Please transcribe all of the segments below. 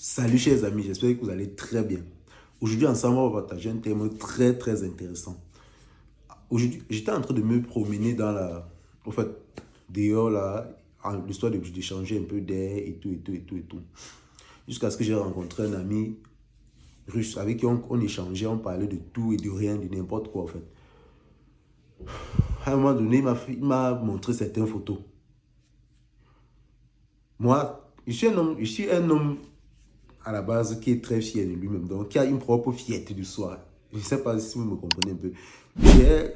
Salut chers amis, j'espère que vous allez très bien. Aujourd'hui ensemble, on va partager un thème très très intéressant. Aujourd'hui, j'étais en train de me promener dans la... En fait, dehors là, l'histoire d'échanger un peu d'air et tout et tout et tout et tout. Jusqu'à ce que j'ai rencontré un ami russe avec qui on échangeait, on parlait de tout et de rien, de n'importe quoi en fait. À un moment donné, il m'a montré certaines photos. Moi, je suis un homme à la base qui est très fier de lui-même, donc qui a une propre fierté du soi. Je ne sais pas si vous me comprenez un peu.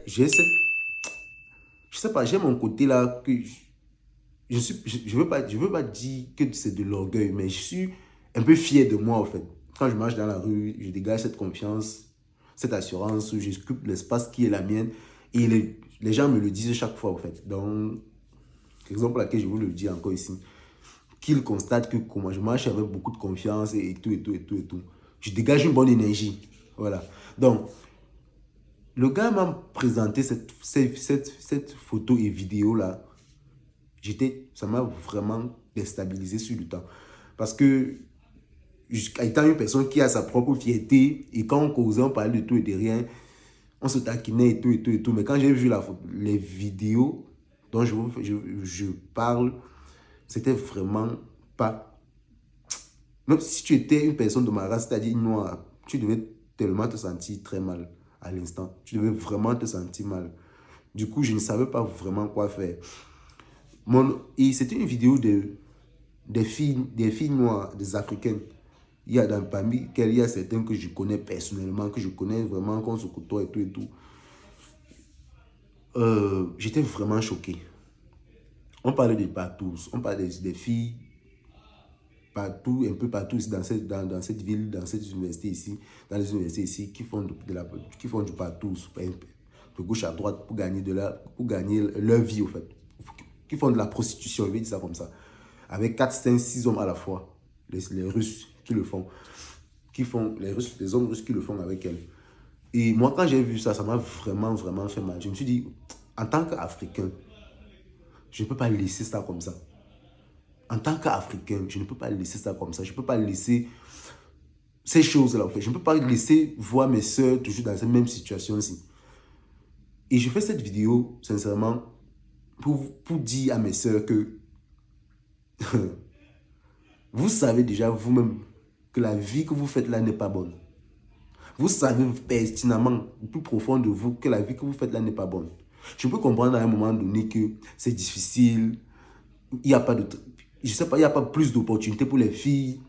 J'ai cette, je sais pas, j'ai mon côté là que je veux pas dire que c'est de l'orgueil, mais je suis un peu fier de moi en fait. Quand je marche dans la rue, je dégage cette confiance, cette assurance où j'occupe l'espace qui est la mienne et les gens me le disent chaque fois en fait. Donc, exemple laquelle je vous le dis encore ici, qu'il constate que comment je marche avec beaucoup de confiance et tout et tout et tout et tout. Je dégage une bonne énergie. Voilà. Donc, le gars m'a présenté cette photo et vidéo là. Ça m'a vraiment déstabilisé sur le temps. Parce que, étant une personne qui a sa propre fierté, et quand on causait, on parlait de tout et de rien, on se taquinait et tout et tout et tout. Mais quand j'ai vu les vidéos dont je parle, c'était vraiment pas... Même si tu étais une personne de ma race, c'est-à-dire noire, tu devais tellement te sentir très mal à l'instant. Tu devais vraiment te sentir mal. Du coup, je ne savais pas vraiment quoi faire. Et c'était une vidéo des filles noires, des Africaines. Parmi lesquelles il y a certains que je connais personnellement, que je connais vraiment, qu'on se côtoie et tout et tout. J'étais vraiment choqué. On parlait de partout. On parlait des filles partout, un peu partout ici dans cette ville, dans cette université ici, dans les universités ici, qui font du partout, de gauche à droite pour gagner leur vie, au fait. Qui font de la prostitution, je vais dire ça comme ça. Avec 4, 5, 6 hommes à la fois. Les Russes qui le font. Les hommes russes qui le font avec elles. Et moi, quand j'ai vu ça, ça m'a vraiment, vraiment fait mal. Je me suis dit, en tant qu'Africain, je ne peux pas laisser ça comme ça. En tant qu'Africain, je ne peux pas laisser ça comme ça. Je ne peux pas laisser ces choses-là. En fait. Je ne peux pas laisser voir mes soeurs toujours dans cette même situation-ci. Et je fais cette vidéo, sincèrement, pour dire à mes soeurs que vous savez déjà vous-même que la vie que vous faites là n'est pas bonne. Vous savez pertinemment, au plus profond de vous, que la vie que vous faites là n'est pas bonne. Je peux comprendre à un moment donné que c'est difficile, il n'y a pas de... Je sais pas, il n'y a pas plus d'opportunités pour les filles